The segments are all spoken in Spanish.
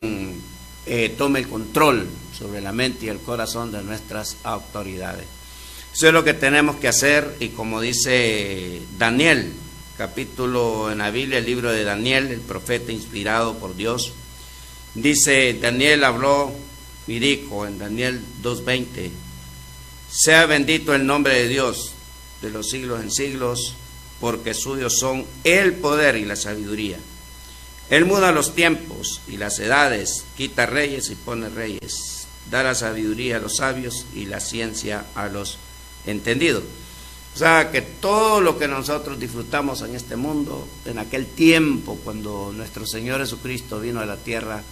tome el control sobre la mente y el corazón de nuestras autoridades. Eso es lo que tenemos que hacer, y como dice Daniel, capítulo en la Biblia, el libro de Daniel, el profeta inspirado por Dios, dice, Daniel habló y dijo en Daniel 2:20, sea bendito el nombre de Dios de los siglos en siglos, porque suyos son el poder y la sabiduría. Él muda los tiempos y las edades, quita reyes y pone reyes, da la sabiduría a los sabios y la ciencia a los entendidos. O sea, que todo lo que nosotros disfrutamos en este mundo, en aquel tiempo cuando nuestro Señor Jesucristo vino a la tierra,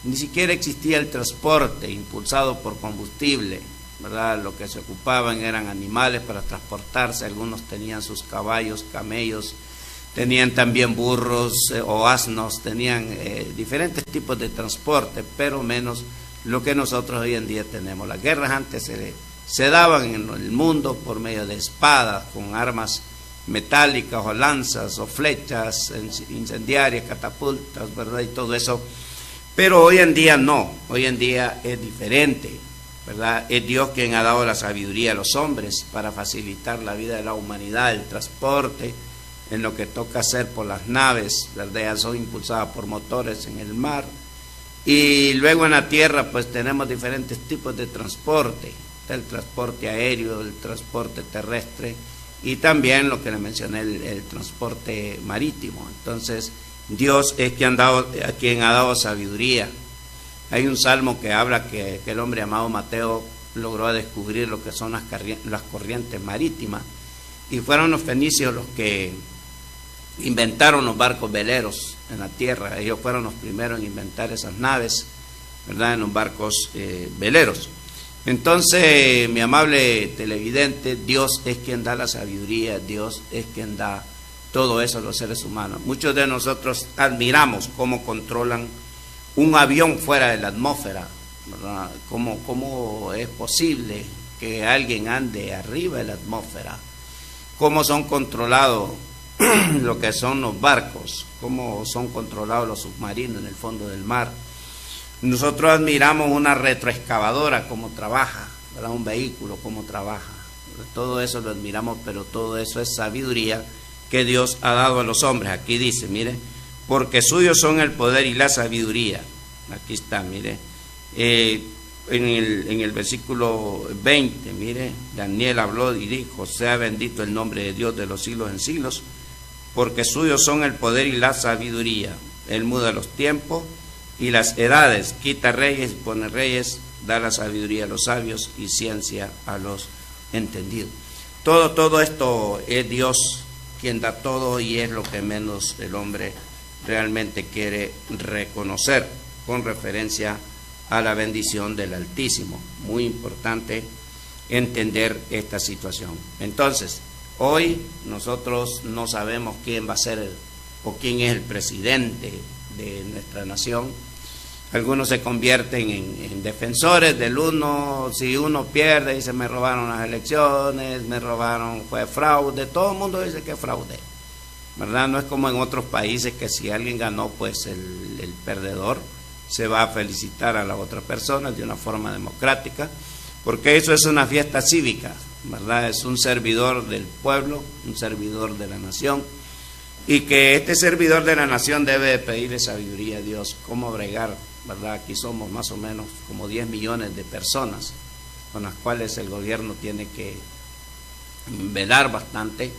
ni siquiera existía el transporte impulsado por combustible, ¿verdad? Lo que se ocupaban eran animales para transportarse, algunos tenían sus caballos, camellos, tenían también burros o asnos, tenían diferentes tipos de transporte, pero menos lo que nosotros hoy en día tenemos. Las guerras antes se daban en el mundo por medio de espadas, con armas metálicas o lanzas o flechas incendiarias, catapultas, ¿verdad? Y todo eso. Pero hoy en día no, hoy en día es diferente, ¿verdad? Es Dios quien ha dado la sabiduría a los hombres para facilitar la vida de la humanidad, el transporte, en lo que toca hacer por las naves, ¿verdad? Ya son impulsadas por motores en el mar. Y luego en la tierra pues tenemos diferentes tipos de transporte, el transporte aéreo, el transporte terrestre y también lo que le mencioné, el transporte marítimo. Entonces Dios es quien ha dado sabiduría. Hay un salmo que habla que el hombre llamado Mateo logró descubrir lo que son las corrientes marítimas, y fueron los fenicios los que inventaron los barcos veleros en la tierra. Ellos fueron los primeros en inventar esas naves, ¿verdad?, en los barcos veleros. Entonces, mi amable televidente, Dios es quien da la sabiduría, Dios es quien da todo eso a los seres humanos. Muchos de nosotros admiramos cómo controlan un avión fuera de la atmósfera, ¿verdad? ¿Cómo es posible que alguien ande arriba de la atmósfera? ¿Cómo son controlados lo que son los barcos? ¿Cómo son controlados los submarinos en el fondo del mar? Nosotros admiramos una retroexcavadora, cómo trabaja, ¿verdad? Un vehículo, cómo trabaja. Todo eso lo admiramos, pero todo eso es sabiduría que Dios ha dado a los hombres. Aquí dice, mire, porque suyos son el poder y la sabiduría. Aquí está, mire, en el versículo 20, mire, Daniel habló y dijo, sea bendito el nombre de Dios de los siglos en siglos, porque suyos son el poder y la sabiduría. Él muda los tiempos y las edades, quita reyes y pone reyes, da la sabiduría a los sabios y ciencia a los entendidos. Todo esto es Dios quien da todo, y es lo que menos el hombre realmente quiere reconocer con referencia a la bendición del Altísimo. Muy importante entender esta situación. Entonces, hoy nosotros no sabemos quién va a ser o quién es el presidente de nuestra nación. Algunos se convierten en defensores del uno. Si uno pierde, dice, me robaron las elecciones, me robaron, fue fraude. Todo el mundo dice que es fraude, ¿verdad? No es como en otros países que si alguien ganó, pues el perdedor se va a felicitar a la otra persona de una forma democrática, porque eso es una fiesta cívica, ¿verdad? Es un servidor del pueblo, un servidor de la nación, y que este servidor de la nación debe pedirle sabiduría a Dios, cómo bregar, ¿verdad? Aquí somos más o menos como 10 millones de personas con las cuales el gobierno tiene que velar bastante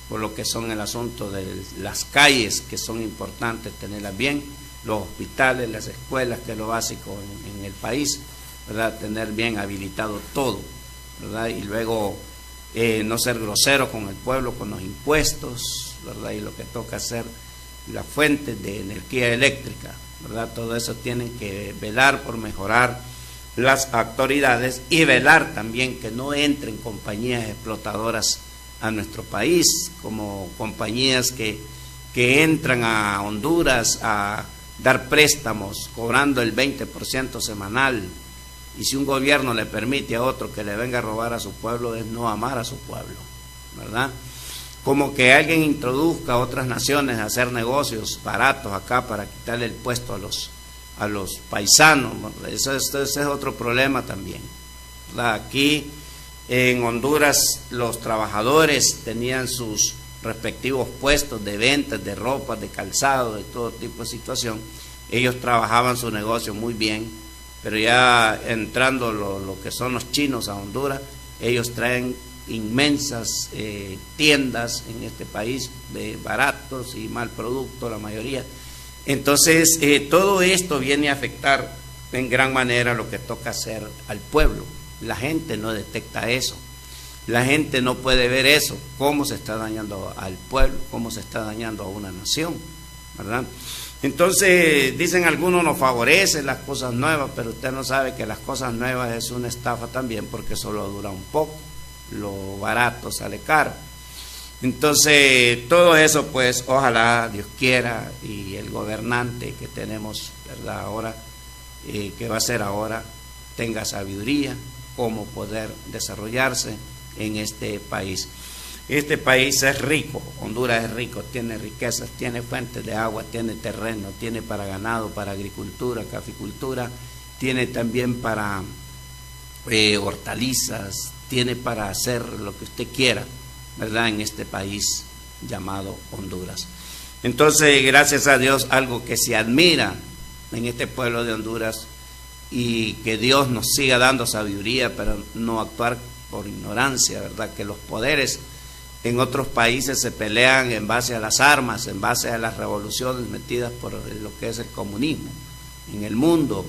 por lo que son el asunto de las calles, que son importantes tenerlas bien, los hospitales, las escuelas, que es lo básico en el país, ¿verdad? Tener bien habilitado todo, ¿verdad? Y luego no ser grosero con el pueblo, con los impuestos, ¿verdad? Y lo que toca hacer, las fuentes de energía eléctrica, ¿verdad? Todo eso tienen que velar por mejorar las autoridades y velar también que no entren compañías explotadoras a nuestro país, como compañías que entran a Honduras a dar préstamos cobrando el 20% semanal, y si un gobierno le permite a otro que le venga a robar a su pueblo, es no amar a su pueblo, ¿verdad? Como que alguien introduzca a otras naciones a hacer negocios baratos acá para quitarle el puesto a los paisanos. Ese es otro problema también. Aquí en Honduras los trabajadores tenían sus respectivos puestos de ventas, de ropa, de calzado, de todo tipo de situación. Ellos trabajaban su negocio muy bien, pero ya entrando lo que son los chinos a Honduras, ellos traen inmensas tiendas en este país de baratos y mal producto, la mayoría. Entonces todo esto viene a afectar en gran manera lo que toca hacer al pueblo. La gente no detecta eso, la gente no puede ver eso, cómo se está dañando al pueblo, cómo se está dañando a una nación, ¿verdad? Entonces dicen algunos nos favorecen las cosas nuevas, pero usted no sabe que las cosas nuevas es una estafa también, porque solo dura un poco, lo barato sale caro. Entonces todo eso pues ojalá Dios quiera y el gobernante que tenemos, ¿verdad? Ahora, que va a ser ahora, tenga sabiduría cómo poder desarrollarse en este país. Este país es rico, Honduras es rico, tiene riquezas, tiene fuentes de agua, tiene terreno, tiene para ganado, para agricultura, caficultura, tiene también para hortalizas, tiene para hacer lo que usted quiera, ¿verdad? En este país llamado Honduras. Entonces, gracias a Dios, algo que se admira en este pueblo de Honduras, y que Dios nos siga dando sabiduría para no actuar por ignorancia, ¿verdad? Que los poderes en otros países se pelean en base a las armas, en base a las revoluciones metidas por lo que es el comunismo en el mundo.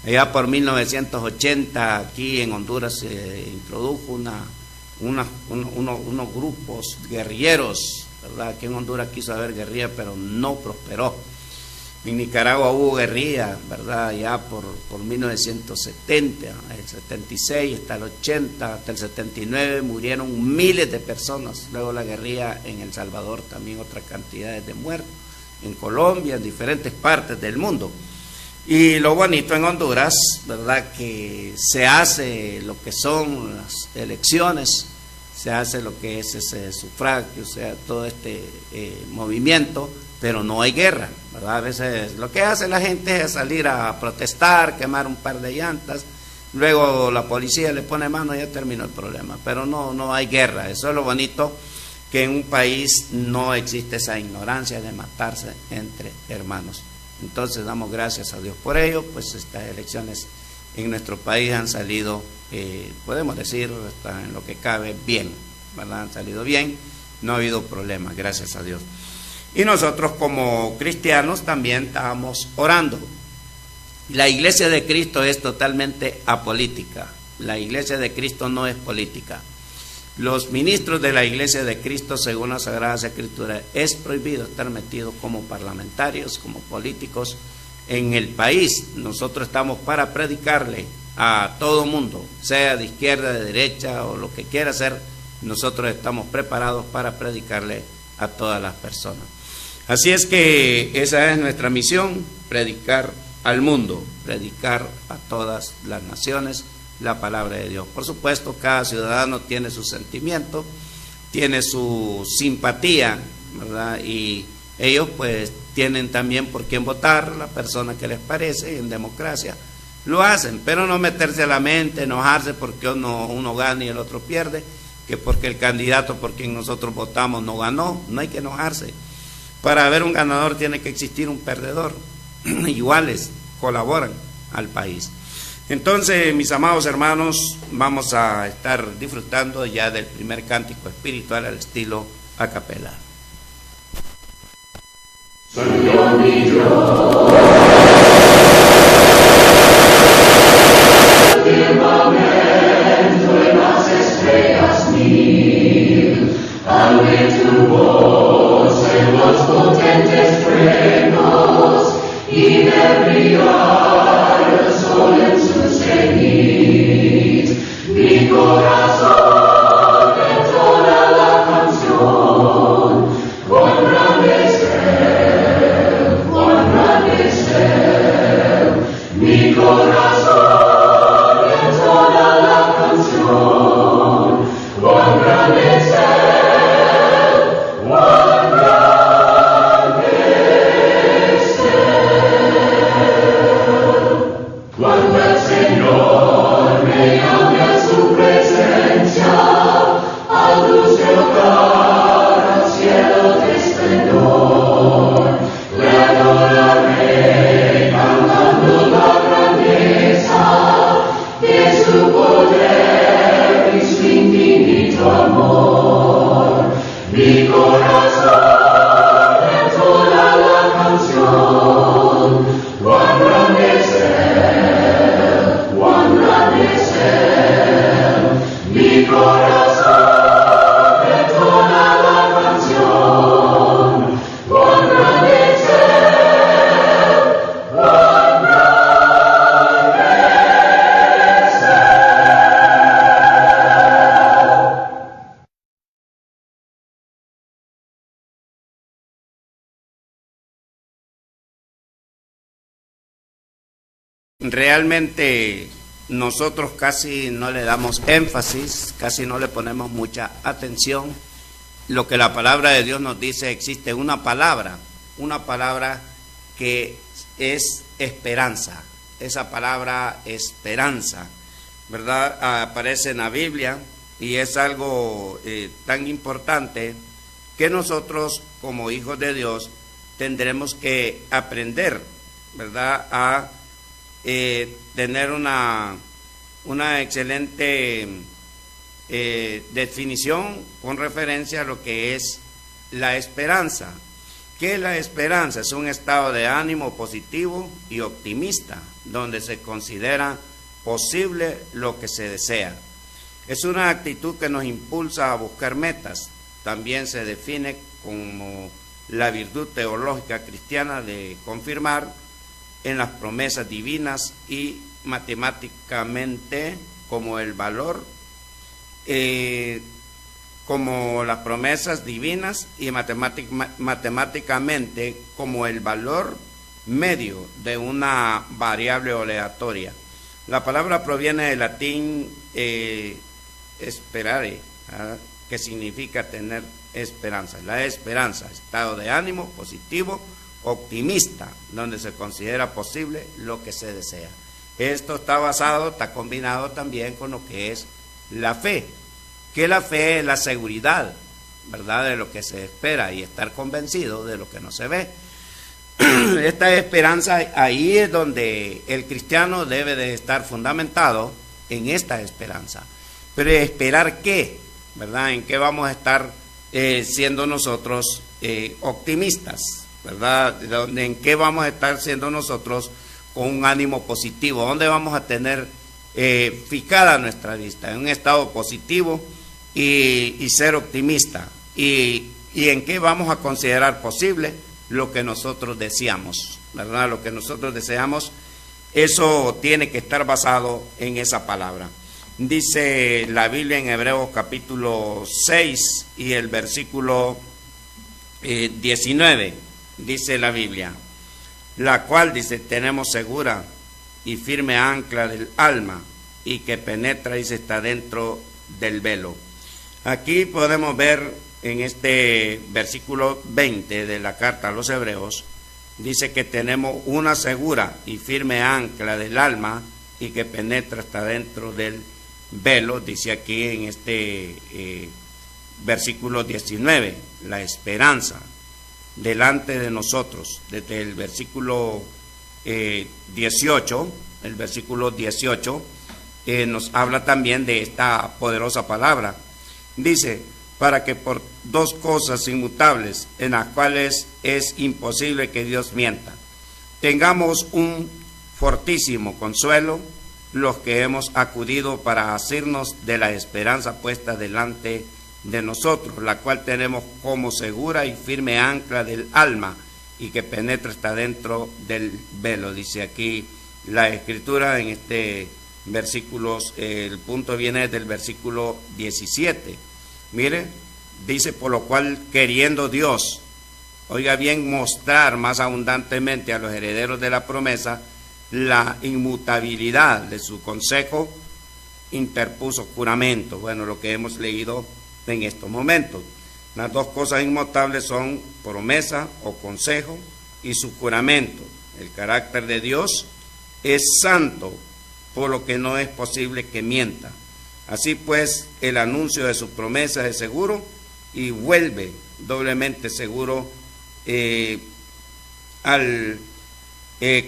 Allá por 1980 aquí en Honduras se introdujo unos grupos guerrilleros, ¿verdad? Aquí en Honduras quiso haber guerrilla, pero no prosperó. En Nicaragua hubo guerrilla, ¿verdad? Ya por 1970, el 76, hasta el 80, hasta el 79 murieron miles de personas. Luego la guerrilla en El Salvador, también otras cantidades de muertos. En Colombia, en diferentes partes del mundo. Y lo bonito en Honduras, ¿verdad? Que se hace lo que son las elecciones, se hace lo que es ese sufragio, o sea, todo este movimiento, pero no hay guerra, ¿verdad? A veces lo que hace la gente es salir a protestar, quemar un par de llantas, luego la policía le pone mano y ya terminó el problema, pero no hay guerra. Eso es lo bonito, que en un país no existe esa ignorancia de matarse entre hermanos. Entonces damos gracias a Dios por ello, pues estas elecciones en nuestro país han salido, podemos decir, hasta en lo que cabe, bien, ¿verdad? Han salido bien, no ha habido problemas, gracias a Dios. Y nosotros como cristianos también estábamos orando. La iglesia de Cristo es totalmente apolítica. La iglesia de Cristo no es política. Los ministros de la iglesia de Cristo, según las Sagradas Escrituras, es prohibido estar metidos como parlamentarios, como políticos en el país. Nosotros estamos para predicarle a todo mundo, sea de izquierda, de derecha o lo que quiera hacer. Nosotros estamos preparados para predicarle a todas las personas. Así es que esa es nuestra misión, predicar al mundo, predicar a todas las naciones la palabra de Dios. Por supuesto, cada ciudadano tiene su sentimiento, tiene su simpatía, ¿verdad? Y ellos pues tienen también por quién votar, la persona que les parece, y en democracia lo hacen, pero no meterse a la mente, enojarse porque uno gana y el otro pierde, que porque el candidato por quien nosotros votamos no ganó. No hay que enojarse. Para haber un ganador tiene que existir un perdedor. Iguales colaboran al país. Entonces, mis amados hermanos, vamos a estar disfrutando ya del primer cántico espiritual al estilo a capela. Señor mi Dios, firmamento en las estrellas mil, al ver tu voz en los potentes truenos y ver brillar el sol en su cenit, mi corazón entona la canción, cuán grande es Él, cuán grande es realmente nosotros casi no le damos énfasis, casi no le ponemos mucha atención. Lo que la palabra de Dios nos dice, existe una palabra que es esperanza. Esa palabra esperanza, ¿verdad? Aparece en la Biblia y es algo tan importante que nosotros como hijos de Dios tendremos que aprender, ¿verdad? A tener una excelente definición con referencia a lo que es la esperanza. ¿Qué es la esperanza? Es un estado de ánimo positivo y optimista, donde se considera posible lo que se desea. Es una actitud que nos impulsa a buscar metas. También se define como la virtud teológica cristiana de confirmar en las promesas divinas y matemáticamente como el valor, como las promesas divinas y matemáticamente como el valor medio de una variable aleatoria. La palabra proviene del latín esperare, que significa tener esperanza. La esperanza, estado de ánimo positivo, optimista, donde se considera posible lo que se desea. Esto está combinado también con lo que es la fe, que la fe es la seguridad, ¿verdad?, de lo que se espera y estar convencido de lo que no se ve. Esta esperanza, ahí es donde el cristiano debe de estar fundamentado en esta esperanza. Pero ¿esperar qué? ¿Verdad? ¿En qué vamos a estar siendo nosotros optimistas? ¿Verdad? ¿En qué vamos a estar siendo nosotros con un ánimo positivo? ¿Dónde vamos a tener fijada nuestra vista? En un estado positivo y ser optimista. ¿Y en qué vamos a considerar posible lo que nosotros deseamos? ¿Verdad? Lo que nosotros deseamos, eso tiene que estar basado en esa palabra. Dice la Biblia en Hebreos capítulo 6 y el versículo 19, dice la Biblia, la cual dice, tenemos segura y firme ancla del alma y que penetra y se está dentro del velo. Aquí podemos ver en este versículo 20 de la carta a los Hebreos, dice que tenemos una segura y firme ancla del alma y que penetra hasta dentro del velo, dice aquí en este versículo 19, la esperanza delante de nosotros. Desde el versículo 18, el versículo 18 nos habla también de esta poderosa palabra. Dice, para que por dos cosas inmutables en las cuales es imposible que Dios mienta, tengamos un fortísimo consuelo los que hemos acudido para asirnos de la esperanza puesta delante de nosotros, la cual tenemos como segura y firme ancla del alma y que penetra hasta dentro del velo. Dice aquí la escritura en este versículo, el punto viene del versículo 17. Mire, dice, por lo cual queriendo Dios, oiga bien, mostrar más abundantemente a los herederos de la promesa la inmutabilidad de su consejo, interpuso juramento. Bueno, lo que hemos leído en estos momentos. Las dos cosas inmutables son promesa o consejo y su juramento. El carácter de Dios es santo, por lo que no es posible que mienta. Así pues, el anuncio de su promesa es seguro y vuelve doblemente seguro al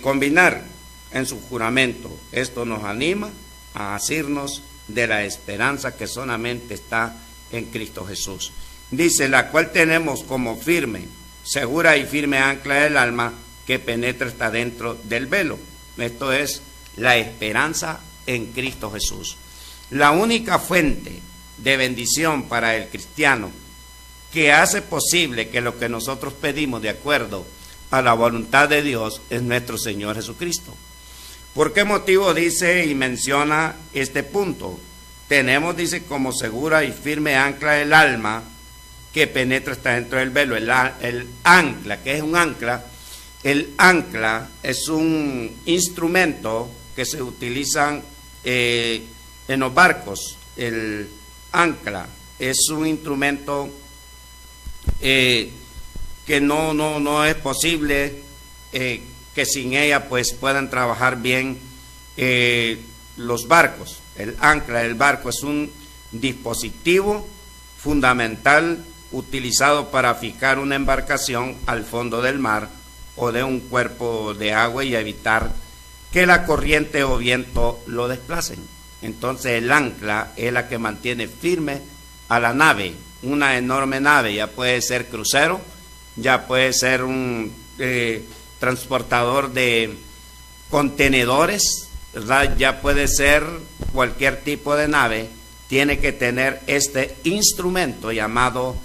combinar en su juramento. Esto nos anima a asirnos de la esperanza que solamente está en Cristo Jesús. Dice, la cual tenemos como firme, segura y firme ancla del alma que penetra hasta dentro del velo. Esto es la esperanza en Cristo Jesús. La única fuente de bendición para el cristiano que hace posible que lo que nosotros pedimos de acuerdo a la voluntad de Dios es nuestro Señor Jesucristo. ¿Por qué motivo dice y menciona este punto? Tenemos, dice, como segura y firme ancla del alma que penetra hasta dentro del velo. El ancla, ¿qué es un ancla? El ancla es un instrumento que se utilizan en los barcos. El ancla es un instrumento que no es posible que sin ella pues puedan trabajar bien los barcos. El ancla del barco es un dispositivo fundamental utilizado para fijar una embarcación al fondo del mar o de un cuerpo de agua y evitar que la corriente o viento lo desplacen. Entonces el ancla es la que mantiene firme a la nave, una enorme nave, ya puede ser crucero, ya puede ser un transportador de contenedores, ¿verdad? Ya puede ser cualquier tipo de nave, tiene que tener este instrumento llamado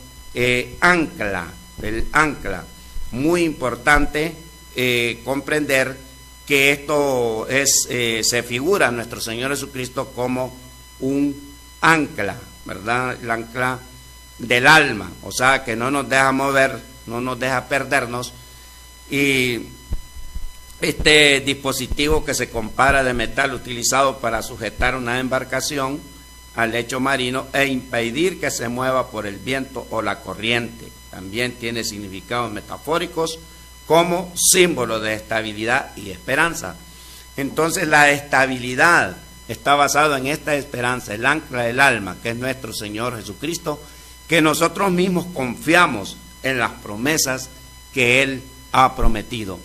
ancla, el ancla. Muy importante comprender que esto se figura a nuestro Señor Jesucristo como un ancla, ¿verdad? El ancla del alma, o sea, que no nos deja mover, no nos deja perdernos. Y este dispositivo que se compara de metal utilizado para sujetar una embarcación al lecho marino e impedir que se mueva por el viento o la corriente. También tiene significados metafóricos como símbolo de estabilidad y esperanza. Entonces la estabilidad está basada en esta esperanza, el ancla del alma, que es nuestro Señor Jesucristo, que nosotros mismos confiamos en las promesas que Él ha prometido.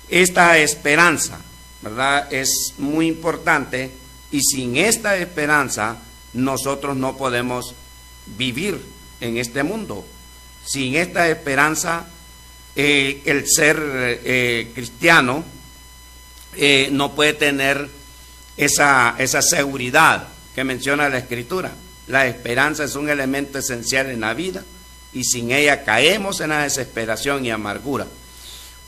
Esta esperanza, ¿verdad?, es muy importante, y sin esta esperanza nosotros no podemos vivir en este mundo. Sin esta esperanza, el ser cristiano no puede tener esa seguridad que menciona la Escritura. La esperanza es un elemento esencial en la vida, y sin ella caemos en la desesperación y amargura.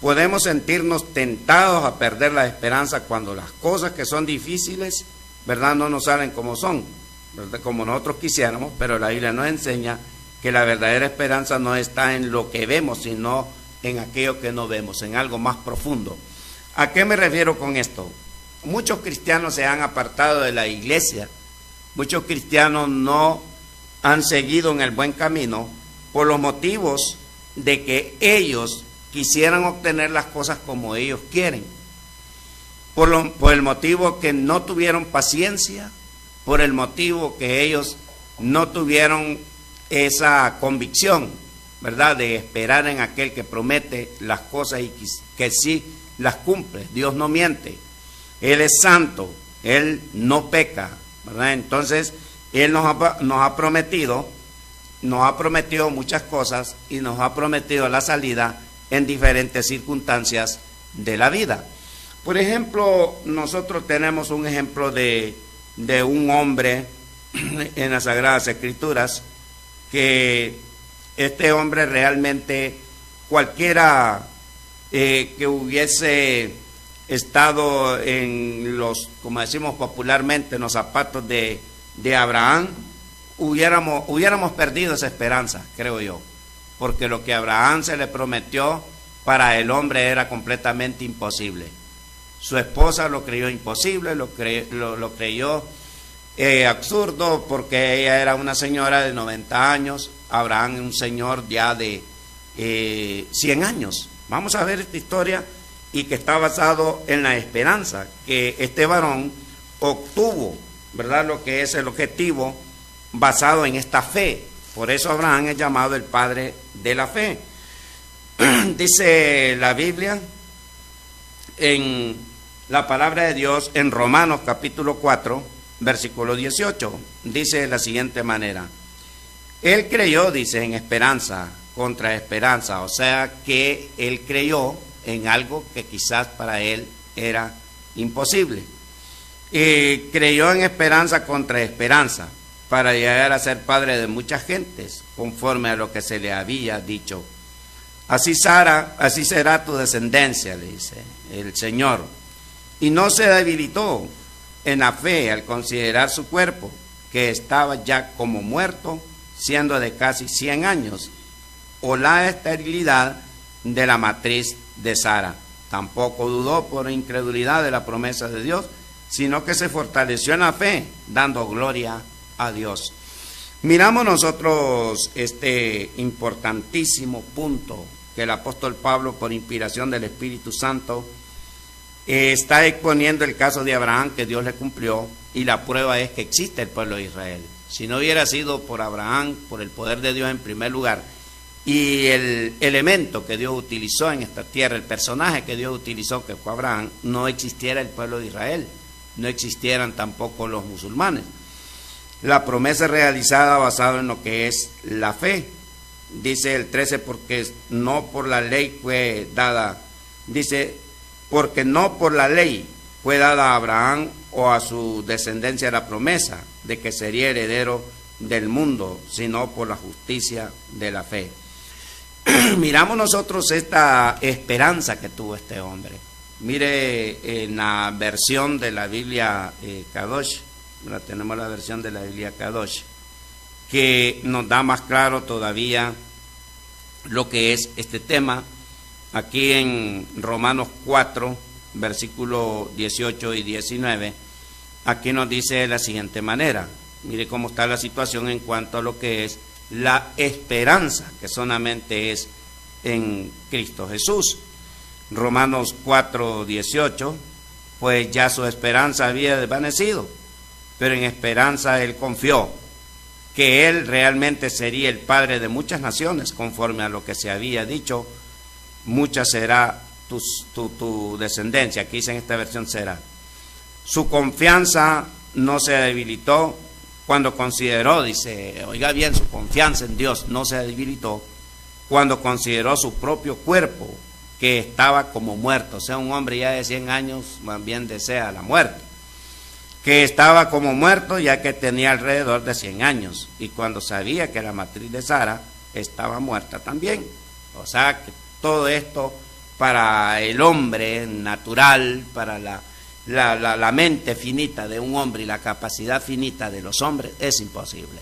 Podemos sentirnos tentados a perder la esperanza cuando las cosas que son difíciles, ¿verdad?, no nos salen como son, ¿verdad?, como nosotros quisiéramos, pero la Biblia nos enseña que la verdadera esperanza no está en lo que vemos, sino en aquello que no vemos, en algo más profundo. ¿A qué me refiero con esto? Muchos cristianos se han apartado de la iglesia, muchos cristianos no han seguido en el buen camino por los motivos de que ellos quisieran obtener las cosas como ellos quieren, por el motivo que no tuvieron paciencia, por el motivo que ellos no tuvieron esa convicción, ¿verdad?, de esperar en aquel que promete las cosas y que sí las cumple. Dios no miente, Él es santo, Él no peca, ¿verdad? Entonces Él nos ha prometido muchas cosas, y nos ha prometido la salida en diferentes circunstancias de la vida. Por ejemplo, nosotros tenemos un ejemplo de un hombre en las Sagradas Escrituras, que este hombre realmente, cualquiera que hubiese estado en los, como decimos popularmente, en los zapatos de Abraham, hubiéramos perdido esa esperanza, creo yo, porque lo que a Abraham se le prometió para el hombre era completamente imposible. Su esposa lo creyó imposible, lo creyó absurdo, porque ella era una señora de 90 años, Abraham un señor ya de 100 años. Vamos a ver esta historia, y que está basado en la esperanza que este varón obtuvo, ¿verdad?, lo que es el objetivo basado en esta fe. Por eso Abraham es llamado el padre de la fe. Dice la Biblia en la palabra de Dios en Romanos capítulo 4, versículo 18, dice de la siguiente manera: Él creyó, dice, en esperanza contra esperanza, o sea que él creyó en algo que quizás para él era imposible. Creyó en esperanza contra esperanza, para llegar a ser padre de muchas gentes, conforme a lo que se le había dicho. Así será tu descendencia, le dice el Señor. Y no se debilitó en la fe al considerar su cuerpo, que estaba ya como muerto, siendo de casi 100 años, o la esterilidad de la matriz de Sara. Tampoco dudó por incredulidad de la promesa de Dios, sino que se fortaleció en la fe, dando gloria a Dios. Miramos nosotros este importantísimo punto que el apóstol Pablo, por inspiración del Espíritu Santo, está exponiendo el caso de Abraham, que Dios le cumplió, y la prueba es que existe el pueblo de Israel. Si no hubiera sido por Abraham, por el poder de Dios en primer lugar, y el elemento que Dios utilizó en esta tierra, el personaje que Dios utilizó, que fue Abraham, no existiera el pueblo de Israel, no existieran tampoco los musulmanes. La promesa realizada basada en lo que es la fe. Dice el 13, porque no por la ley fue dada, dice, porque no por la ley fue dada a Abraham o a su descendencia la promesa de que sería heredero del mundo, sino por la justicia de la fe. Miramos nosotros esta esperanza que tuvo este hombre. Mire en la versión de la Biblia Kadosh, tenemos la versión de la Biblia Kadosh, que nos da más claro todavía lo que es este tema. Aquí en Romanos 4, versículos 18 y 19, aquí nos dice de la siguiente manera. Mire cómo está la situación en cuanto a lo que es la esperanza, que solamente es en Cristo Jesús. Romanos 4, 18, pues ya su esperanza había desvanecido, pero en esperanza él confió que él realmente sería el padre de muchas naciones, conforme a lo que se había dicho, mucha será tu descendencia. Aquí dice en esta versión será. Su confianza no se debilitó cuando consideró, dice, oiga bien, su confianza en Dios no se debilitó cuando consideró su propio cuerpo, que estaba como muerto. O sea, un hombre ya de 100 años más bien desea la muerte, que estaba como muerto ya que tenía alrededor de 100 años, y cuando sabía que la matriz de Sara estaba muerta también. O sea, que todo esto para el hombre natural, para la mente finita de un hombre y la capacidad finita de los hombres, es imposible.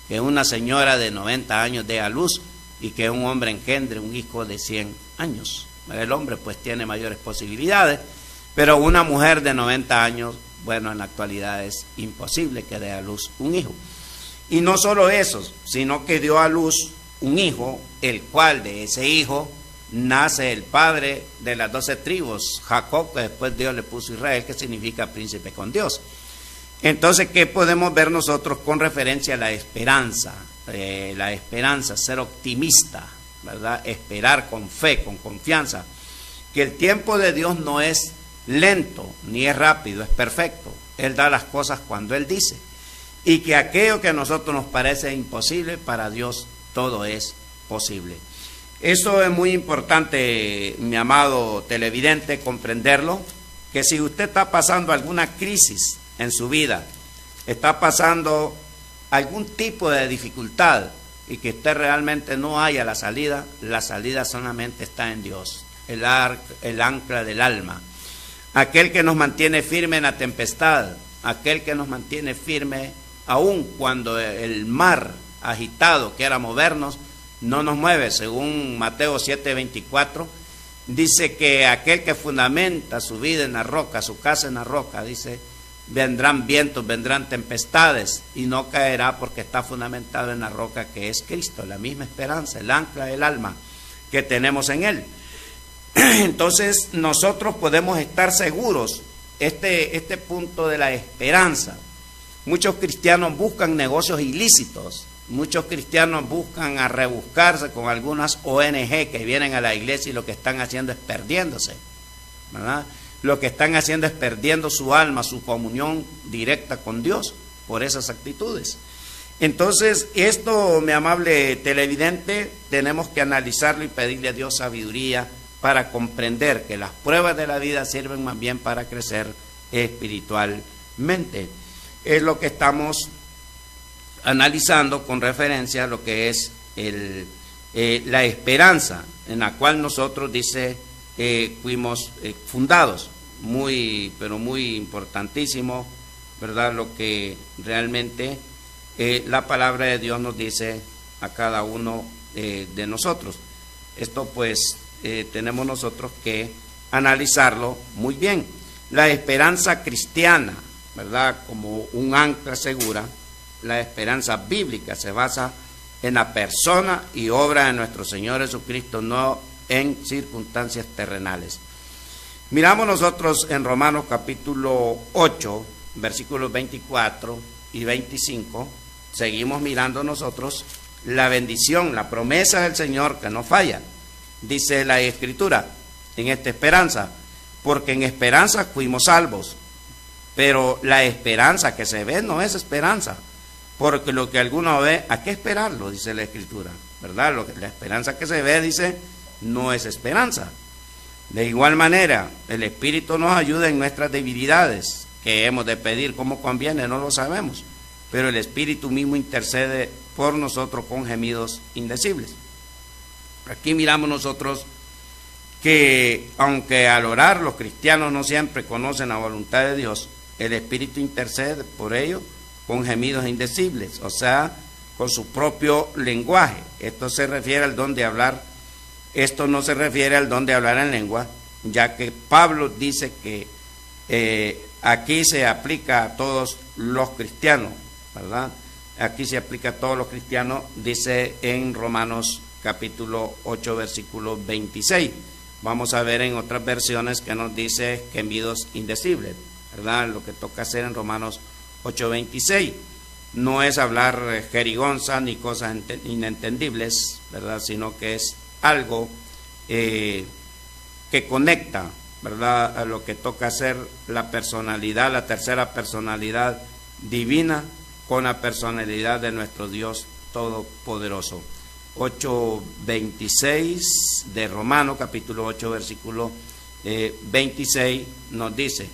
Que una señora de 90 años dé a luz y que un hombre engendre un hijo de 100 años. El hombre pues tiene mayores posibilidades, pero una mujer de 90 años, bueno, en la actualidad es imposible que dé a luz un hijo. Y no solo eso, sino que dio a luz un hijo, el cual de ese hijo nace el padre de las 12 tribus, Jacob, que después Dios le puso Israel, que significa príncipe con Dios. Entonces, ¿qué podemos ver nosotros con referencia a la esperanza? La esperanza, ser optimista, ¿verdad? Esperar con fe, con confianza, que el tiempo de Dios no es lento ni es rápido, es perfecto. Él da las cosas cuando Él dice, y que aquello que a nosotros nos parece imposible, para Dios todo es posible. Eso es muy importante, mi amado televidente, comprenderlo, que si usted está pasando alguna crisis en su vida, está pasando algún tipo de dificultad y que usted realmente no haya la salida solamente está en Dios, el ancla del alma, aquel que nos mantiene firme en la tempestad, aquel que nos mantiene firme aun cuando el mar agitado quiera movernos, no nos mueve. Según Mateo 7:24, dice que aquel que fundamenta su vida en la roca, su casa en la roca, dice, vendrán vientos, vendrán tempestades, y no caerá porque está fundamentado en la roca que es Cristo, la misma esperanza, el ancla del alma que tenemos en Él. Entonces nosotros podemos estar seguros, este punto de la esperanza. Muchos cristianos buscan negocios ilícitos, muchos cristianos buscan a rebuscarse con algunas ONG que vienen a la iglesia y lo que están haciendo es perdiéndose, ¿verdad? Lo que están haciendo es perdiendo su alma, su comunión directa con Dios por esas actitudes. Entonces, esto, mi amable televidente, tenemos que analizarlo y pedirle a Dios sabiduría para comprender que las pruebas de la vida sirven más bien para crecer espiritualmente. Es lo que estamos analizando con referencia a lo que es la esperanza en la cual nosotros, dice, fuimos fundados. Pero muy importantísimo, ¿verdad? Lo que realmente la palabra de Dios nos dice a cada uno de nosotros. Esto pues tenemos nosotros que analizarlo muy bien. La esperanza cristiana, ¿verdad? Como un ancla segura, la esperanza bíblica se basa en la persona y obra de nuestro Señor Jesucristo, no en circunstancias terrenales. Miramos nosotros en Romanos capítulo 8, versículos 24 y 25, seguimos mirando nosotros la bendición, la promesa del Señor que no falla. Dice la Escritura, en esta esperanza, porque en esperanza fuimos salvos, pero la esperanza que se ve no es esperanza, porque lo que alguno ve, ¿a qué esperarlo? Dice la Escritura, ¿verdad? La esperanza que se ve, dice, no es esperanza. De igual manera, el Espíritu nos ayuda en nuestras debilidades, que hemos de pedir como conviene, no lo sabemos, pero el Espíritu mismo intercede por nosotros con gemidos indecibles. Aquí miramos nosotros que aunque al orar los cristianos no siempre conocen la voluntad de Dios, el Espíritu intercede por ellos con gemidos indecibles, o sea, con su propio lenguaje. Esto se refiere al don de hablar. Esto no se refiere al don de hablar en lengua, ya que Pablo dice que aquí se aplica a todos los cristianos, ¿verdad? Aquí se aplica a todos los cristianos, dice en Romanos capítulo 8, versículo 26. Vamos a ver en otras versiones que nos dice gemidos indecibles, ¿verdad? Lo que toca hacer en Romanos 8, 26. No es hablar jerigonza ni cosas inentendibles, ¿verdad? Sino que es algo que conecta, ¿verdad?, a lo que toca hacer la personalidad, la tercera personalidad divina con la personalidad de nuestro Dios Todopoderoso. 8:26 de Romanos, capítulo 8, versículo 26, nos dice,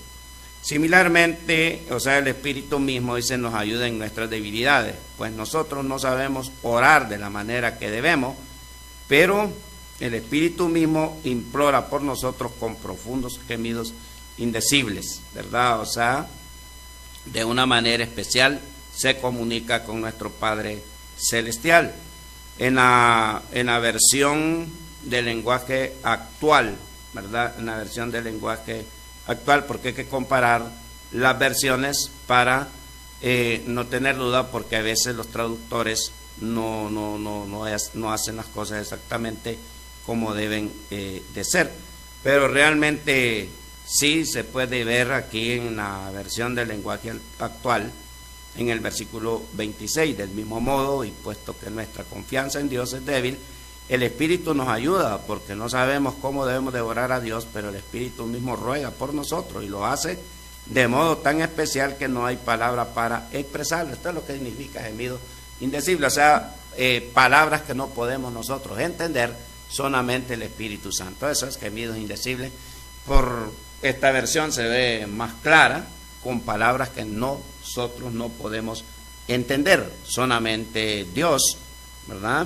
similarmente, o sea, el Espíritu mismo, dice, nos ayuda en nuestras debilidades, pues nosotros no sabemos orar de la manera que debemos, pero el Espíritu mismo implora por nosotros con profundos gemidos indecibles, ¿verdad? O sea, de una manera especial se comunica con nuestro Padre Celestial. En la versión del lenguaje actual, ¿verdad? En la versión del lenguaje actual, porque hay que comparar las versiones para no tener duda, porque a veces los traductores no hacen las cosas exactamente como deben de ser, pero realmente sí se puede ver aquí en la versión del lenguaje actual, en el versículo 26, del mismo modo, y puesto que nuestra confianza en Dios es débil, el Espíritu nos ayuda, porque no sabemos cómo debemos de orar a Dios, pero el Espíritu mismo ruega por nosotros y lo hace de modo tan especial que no hay palabra para expresarlo. Esto es lo que significa gemido indecible, o sea, palabras que no podemos nosotros entender, solamente el Espíritu Santo. Eso es gemidos indecibles. Por esta versión se ve más clara, con palabras que nosotros no podemos entender, solamente Dios, ¿verdad?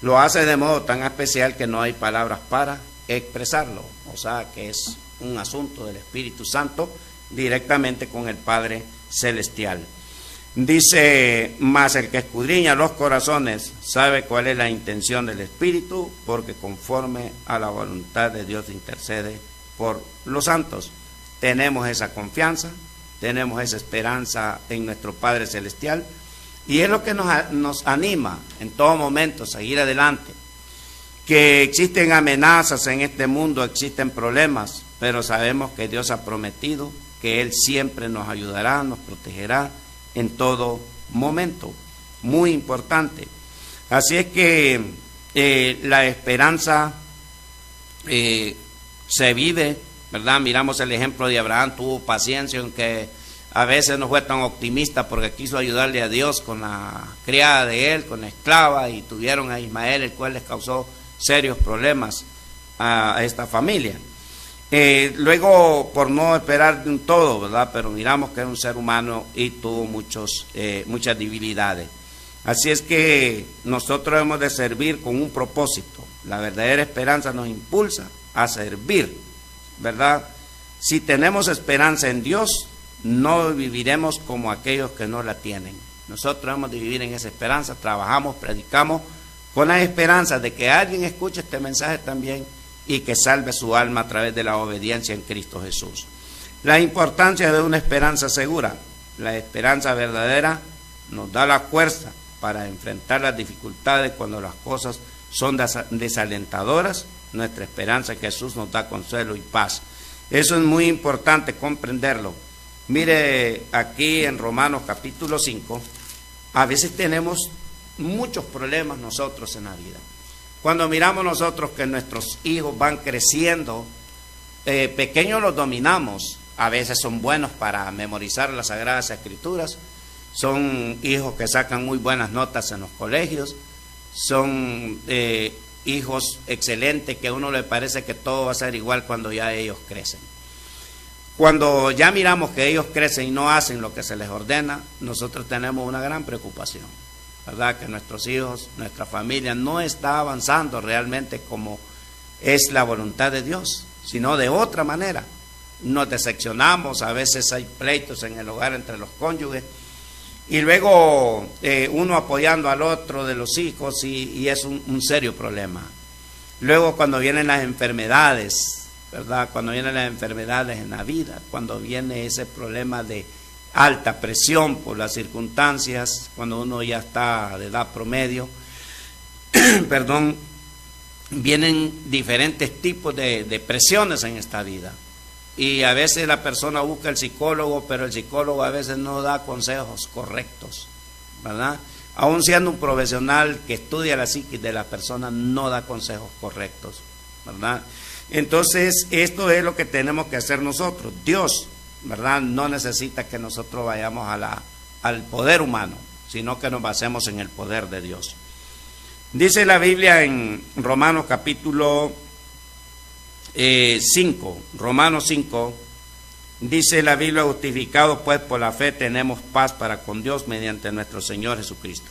Lo hace de modo tan especial que no hay palabras para expresarlo, o sea que es un asunto del Espíritu Santo directamente con el Padre Celestial. Dice, mas el que escudriña los corazones sabe cuál es la intención del Espíritu, porque conforme a la voluntad de Dios intercede por los santos. Tenemos esa confianza, tenemos esa esperanza en nuestro Padre Celestial, y es lo que nos anima en todo momento a seguir adelante. Que existen amenazas en este mundo, existen problemas, pero sabemos que Dios ha prometido que Él siempre nos ayudará, nos protegerá en todo momento. Muy importante. Así es que la esperanza se vive, ¿verdad? Miramos el ejemplo de Abraham, tuvo paciencia, aunque a veces no fue tan optimista porque quiso ayudarle a Dios con la criada de él, con la esclava, y tuvieron a Ismael, el cual les causó serios problemas a esta familia. Luego, por no esperar de un todo, ¿verdad? Pero miramos que era un ser humano y tuvo muchas debilidades. Así es que nosotros hemos de servir con un propósito. La verdadera esperanza nos impulsa a servir, ¿verdad? Si tenemos esperanza en Dios, no viviremos como aquellos que no la tienen. Nosotros hemos de vivir en esa esperanza, trabajamos, predicamos con la esperanza de que alguien escuche este mensaje también y que salve su alma a través de la obediencia en Cristo Jesús. La importancia de una esperanza segura. La esperanza verdadera nos da la fuerza para enfrentar las dificultades cuando las cosas son desalentadoras. Nuestra esperanza en Jesús nos da consuelo y paz. Eso es muy importante comprenderlo. Mire, aquí en Romanos capítulo 5, a veces tenemos muchos problemas nosotros en la vida. Cuando miramos nosotros que nuestros hijos van creciendo, pequeños los dominamos, a veces son buenos para memorizar las Sagradas Escrituras, son hijos que sacan muy buenas notas en los colegios, son hijos excelentes que a uno le parece que todo va a ser igual cuando ya ellos crecen. Cuando ya miramos que ellos crecen y no hacen lo que se les ordena, nosotros tenemos una gran preocupación, ¿verdad? Que nuestros hijos, nuestra familia no está avanzando realmente como es la voluntad de Dios, sino de otra manera. Nos decepcionamos, a veces hay pleitos en el hogar entre los cónyuges, y luego uno apoyando al otro de los hijos, y es un serio problema. Luego cuando vienen las enfermedades, ¿verdad? Cuando vienen las enfermedades en la vida, cuando viene ese problema de alta presión por las circunstancias, cuando uno ya está de edad promedio, perdón, vienen diferentes tipos de presiones en esta vida. Y a veces la persona busca el psicólogo, pero el psicólogo a veces no da consejos correctos, ¿verdad? Aún siendo un profesional que estudia la psiquis de la persona, no da consejos correctos, ¿verdad? Entonces, esto es lo que tenemos que hacer nosotros. Dios, ¿verdad?, no necesita que nosotros vayamos al poder humano, sino que nos basemos en el poder de Dios. Dice la Biblia en Romanos capítulo 5, Romanos 5, dice la Biblia: justificados pues por la fe tenemos paz para con Dios mediante nuestro Señor Jesucristo,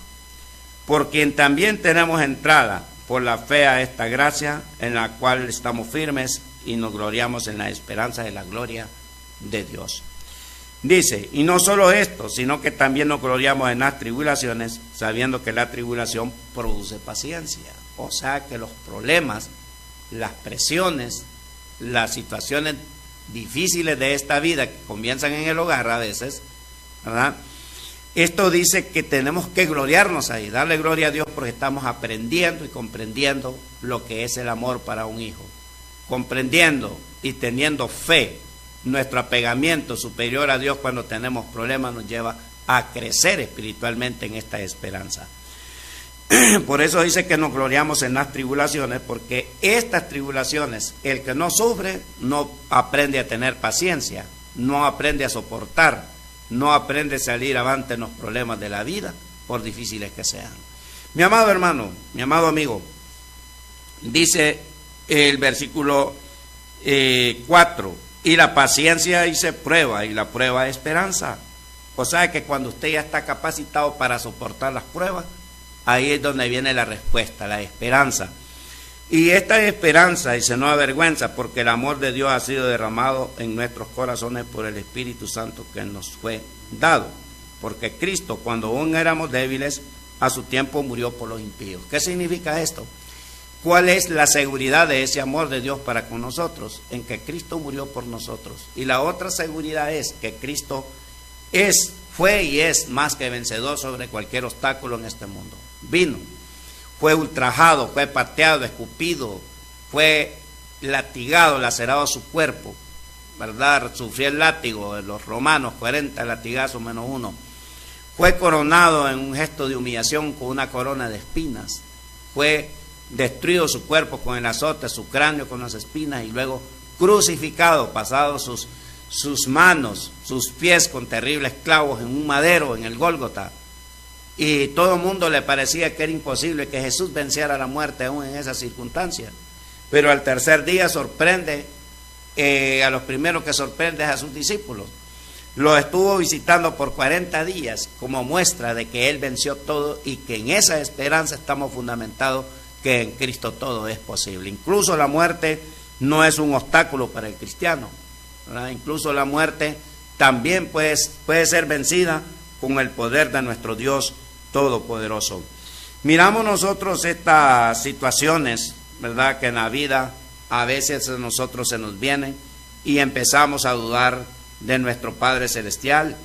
por quien también tenemos entrada por la fe a esta gracia, en la cual estamos firmes y nos gloriamos en la esperanza de la gloria de Dios. Dice, y no solo esto, sino que también nos gloriamos en las tribulaciones, sabiendo que la tribulación produce paciencia. O sea que los problemas, las presiones, las situaciones difíciles de esta vida que comienzan en el hogar a veces, ¿verdad? Esto dice que tenemos que gloriarnos ahí, darle gloria a Dios, porque estamos aprendiendo y comprendiendo lo que es el amor para un hijo, comprendiendo y teniendo fe. Nuestro apegamiento superior a Dios cuando tenemos problemas nos lleva a crecer espiritualmente en esta esperanza. Por eso dice que nos gloriamos en las tribulaciones, porque estas tribulaciones, el que no sufre no aprende a tener paciencia, no aprende a soportar, no aprende a salir avante en los problemas de la vida, por difíciles que sean. Mi amado hermano, mi amado amigo, dice el versículo 4, y la paciencia dice prueba, y la prueba es esperanza. O sea que cuando usted ya está capacitado para soportar las pruebas, ahí es donde viene la respuesta, la esperanza. Y esta esperanza, dice, no avergüenza, porque el amor de Dios ha sido derramado en nuestros corazones por el Espíritu Santo que nos fue dado. Porque Cristo, cuando aún éramos débiles, a su tiempo murió por los impíos. ¿Qué significa esto? ¿Cuál es la seguridad de ese amor de Dios para con nosotros? En que Cristo murió por nosotros. Y la otra seguridad es que Cristo fue y es más que vencedor sobre cualquier obstáculo en este mundo. Vino, fue ultrajado, fue pateado, escupido, fue latigado, lacerado su cuerpo, ¿verdad? Sufrió el látigo de los romanos, 40 latigazos menos uno. Fue coronado en un gesto de humillación con una corona de espinas. Fue destruido su cuerpo con el azote, su cráneo con las espinas, y luego crucificado, pasado sus manos, sus pies con terribles clavos en un madero en el Gólgota. Y todo el mundo le parecía que era imposible que Jesús venciera la muerte aún en esas circunstancias. Pero al tercer día sorprende, a los primeros que sorprende es a sus discípulos. Lo estuvo visitando por 40 días como muestra de que Él venció todo, y que en esa esperanza estamos fundamentados, que en Cristo todo es posible. Incluso la muerte no es un obstáculo para el cristiano, ¿verdad? Incluso la muerte también puede ser vencida con el poder de nuestro Dios Todopoderoso. Miramos nosotros estas situaciones, ¿verdad?, que en la vida a veces a nosotros se nos vienen y empezamos a dudar de nuestro Padre Celestial,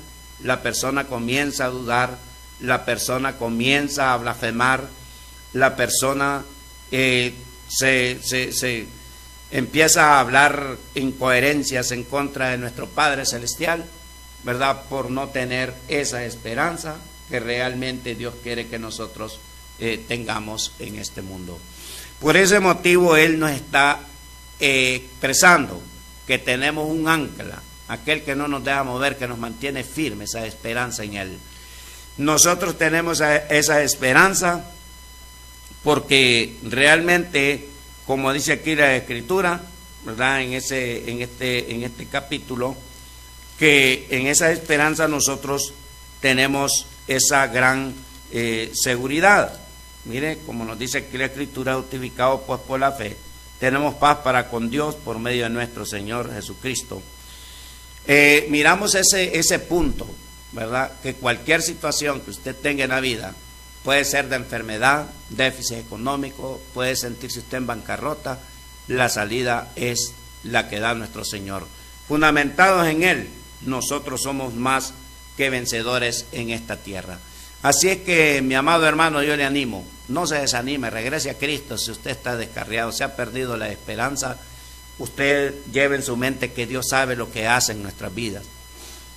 la persona comienza a dudar, la persona comienza a blasfemar, la persona se empieza a hablar incoherencias en contra de nuestro Padre Celestial, ¿verdad? Por no tener esa esperanza que realmente Dios quiere que nosotros tengamos en este mundo. Por ese motivo Él nos está expresando que tenemos un ancla, aquel que no nos deja mover, que nos mantiene firmes, esa esperanza en Él. Nosotros tenemos esa esperanza porque realmente, como dice aquí la Escritura, ¿verdad? En este capítulo, que en esa esperanza nosotros tenemos esa gran seguridad. Mire, como nos dice aquí la Escritura, justificados pues por la fe, tenemos paz para con Dios por medio de nuestro Señor Jesucristo. Miramos ese punto, ¿verdad? Que cualquier situación que usted tenga en la vida, puede ser de enfermedad, déficit económico, puede sentirse usted en bancarrota, la salida es la que da nuestro Señor. Fundamentados en Él, nosotros somos más que vencedores en esta tierra. Así es que, mi amado hermano, yo le animo, no se desanime, regrese a Cristo. Si usted está descarriado, se ha perdido la esperanza, usted lleve en su mente que Dios sabe lo que hace en nuestras vidas.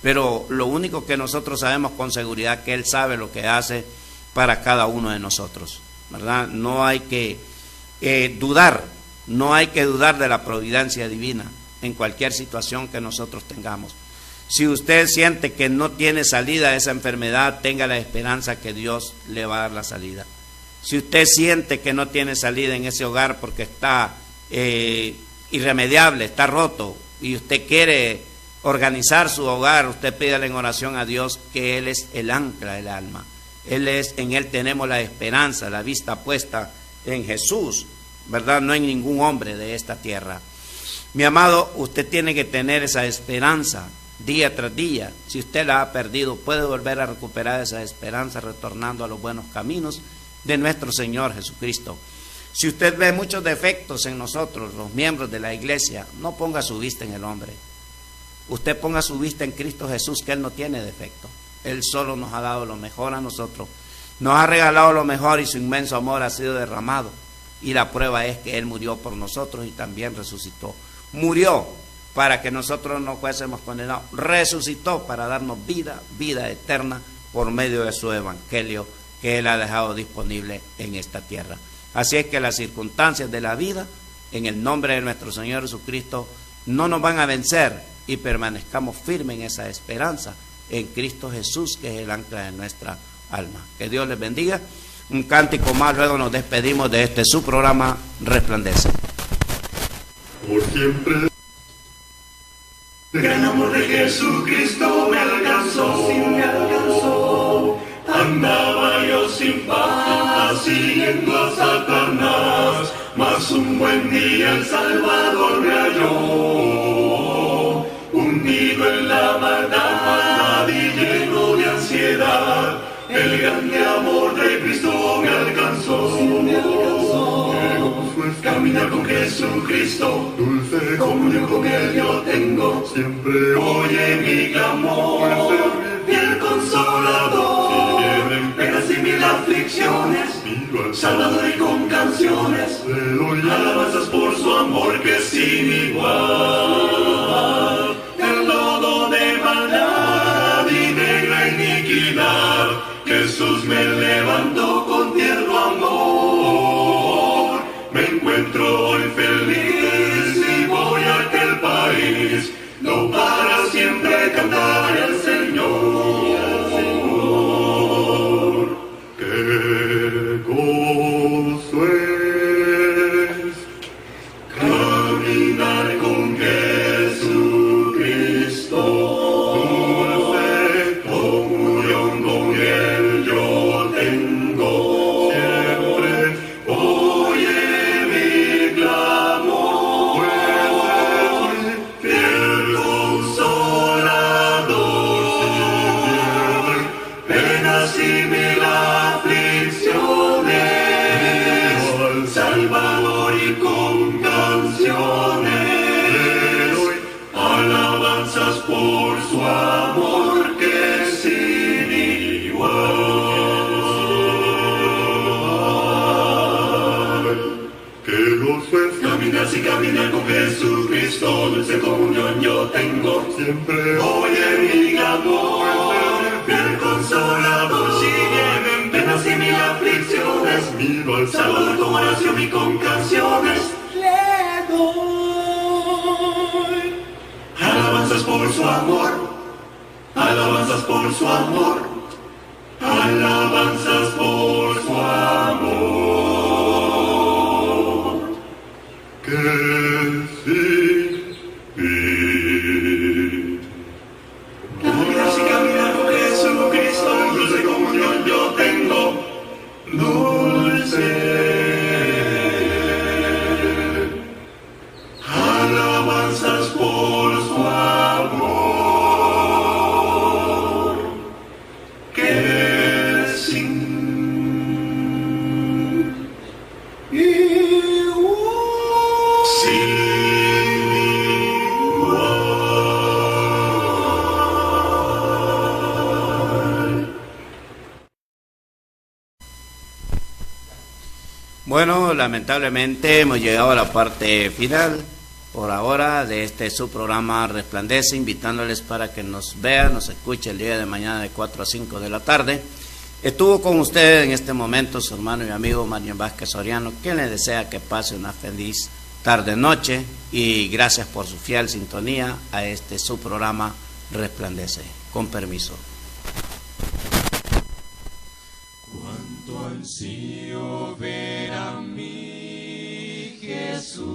Pero lo único que nosotros sabemos con seguridad, que Él sabe lo que hace para cada uno de nosotros, ¿verdad? No hay que dudar de la providencia divina en cualquier situación que nosotros tengamos. Si usted siente que no tiene salida a esa enfermedad, tenga la esperanza que Dios le va a dar la salida. Si usted siente que no tiene salida en ese hogar porque está irremediable, está roto, y usted quiere organizar su hogar, usted pídale en oración a Dios, que Él es el ancla del alma. En Él tenemos la esperanza, la vista puesta en Jesús, ¿verdad? No en ningún hombre de esta tierra. Mi amado, usted tiene que tener esa esperanza día tras día. Si usted la ha perdido, puede volver a recuperar esa esperanza retornando a los buenos caminos de nuestro Señor Jesucristo. Si usted ve muchos defectos en nosotros, los miembros de la iglesia, no ponga su vista en el hombre. Usted ponga su vista en Cristo Jesús, que Él no tiene defecto. Él solo nos ha dado lo mejor a nosotros. Nos ha regalado lo mejor y su inmenso amor ha sido derramado. Y la prueba es que Él murió por nosotros y también resucitó. Murió para que nosotros no fuésemos condenados. Resucitó para darnos vida eterna por medio de su evangelio que Él ha dejado disponible en esta tierra. Así es que las circunstancias de la vida, en el nombre de nuestro Señor Jesucristo, no nos van a vencer, y permanezcamos firmes en esa esperanza en Cristo Jesús, que es el ancla de nuestra alma. Que Dios les bendiga. Un cántico más, luego nos despedimos de su programa Resplandece. Por siempre. El gran amor de Jesucristo me alcanzó, sí me alcanzó. Andaba yo sin paz, siguiendo a Satanás, mas un buen día el Salvador me halló, hundido en la maldad y lleno de ansiedad. El grande amor de Cristo me alcanzó, sí me alcanzó. Caminar con Jesucristo, dulce comunión con Él yo tengo. Siempre oye mi clamor, y el Consolador. Penas y mil aflicciones, Salvador y con canciones, le doy alabanzas por su amor que es sin igual. El lodo de maldad y negra iniquidad, Jesús me levantó con tierno amor. Me encuentro hoy feliz y voy a aquel país, no para siempre cantar al Señor. Qué gozo es caminar con Jesucristo, dulce comunión con Él yo tengo. Siempre oye mi clamor, fiel Consolador, penas y mil aflicciones, Salvador y con canciones, alabanzas por dulce comunión yo tengo. Siempre oye mi amor, el consolador. Si vienen penas y mil aflicciones, miro al Salvador con oración y con canciones. Le doy alabanzas por su amor, alabanzas por su amor, alabanzas por su amor. Que sí, caminar y caminar con Jesucristo, dulce comunión yo tengo, dulce. Alabanzas por su amor, que sin Bueno, lamentablemente hemos llegado a la parte final por ahora de este su programa Resplandece, invitándoles para que nos vean, nos escuche el día de mañana de 4 a 5 de la tarde. Estuvo con ustedes en este momento su hermano y amigo Mario Vázquez Soriano, quien les desea que pase una feliz tarde-noche y gracias por su fiel sintonía a este su programa Resplandece. Con permiso. Cuánto ansío ver a mi Jesús,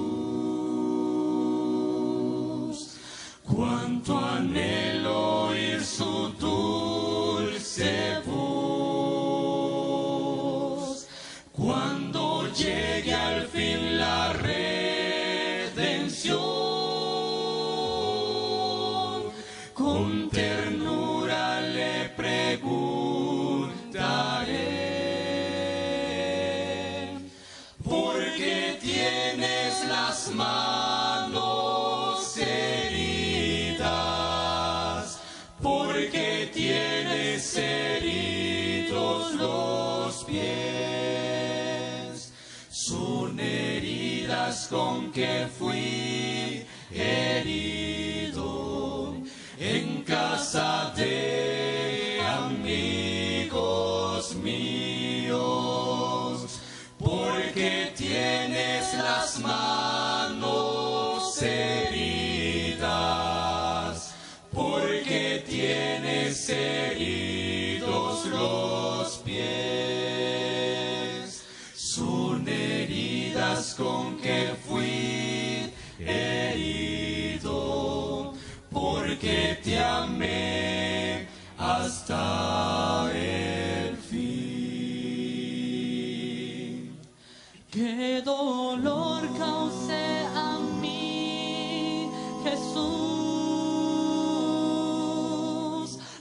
cuánto anhelo oír su dulce voz, cuando llegue al fin la redención, con ternura le preguntaré, ¿por qué tienes las manos heridas? ¿Por qué tienes heridos los pies? Son heridas con que fui herido en casa de amigos míos. Porque tienes las manos heridas, porque tienes heridos los pies. Son heridas con que fui herido, porque te amé hasta el fin. Qué dolor causé a mí, Jesús,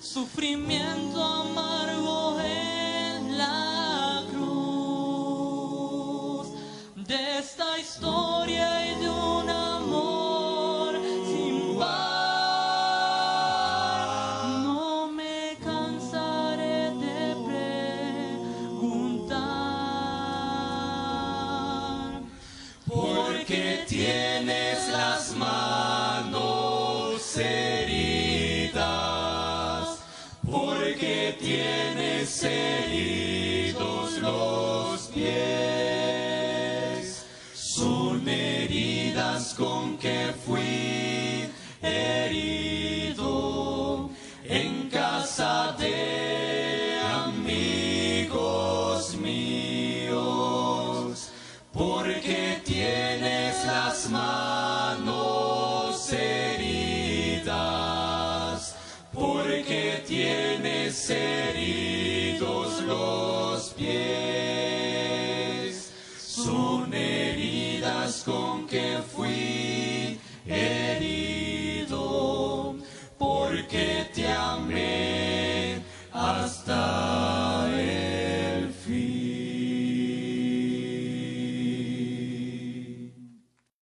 sufrimiento amargo en la cruz, de esta historia y de un amor sin par. No me cansaré de preguntar, porque tienes las manos heridas, porque tienes heridos los pies. Son heridas con que fui herido en casa de amigos míos, porque tienes las manos heridas, porque tienes heridos los pies. Son heridas con que fui herido, porque te amé hasta el fin.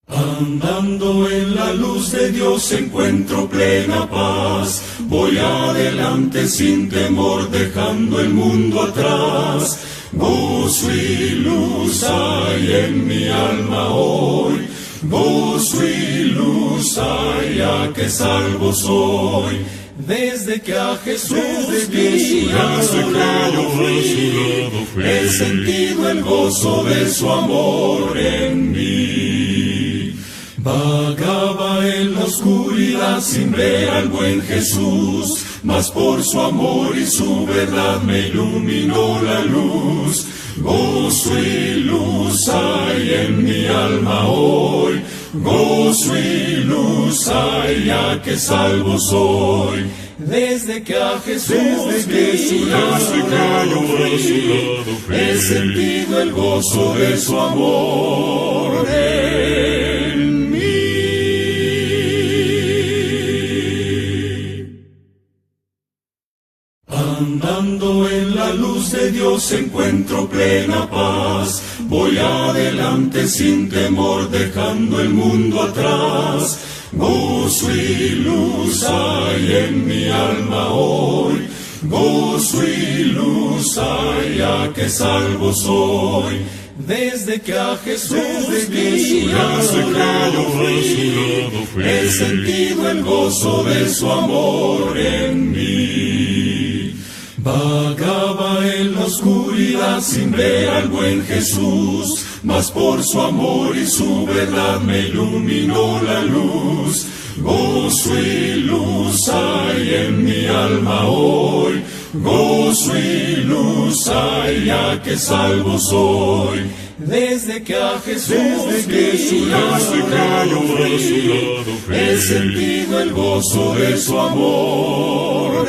Andando en la luz de Dios encuentro plena paz. Voy adelante sin temor, dejando el mundo atrás. Gozo y luz hay en mi alma hoy, gozo y luz hay, ya que salvo soy. Desde que a Jesús vi, a su lado fui, he sentido el gozo de su amor en mí. Vagaba en la oscuridad sin ver al buen Jesús, mas por su amor y su verdad me iluminó la luz. Gozo y luz hay en mi alma hoy, gozo y luz hay, ya que salvo soy. Desde que a Jesús vi, a su lado fui, he sentido el gozo de su amor en mí. Andando en la luz de Dios encuentro plena paz. Voy adelante sin temor, dejando el mundo atrás. Gozo y luz hay en mi alma hoy, gozo y luz hay, ya que salvo soy. Desde que a Jesús vi, a su lado fui, he sentido el gozo de su amor en mí. Vagaba en la oscuridad sin ver al buen Jesús, mas por su amor y su verdad me iluminó la luz. Gozo y luz hay en mi alma hoy, gozo y luz hay, ya que salvo soy. Desde que a Jesús vi, a su lado fui, he sentido el gozo de su amor.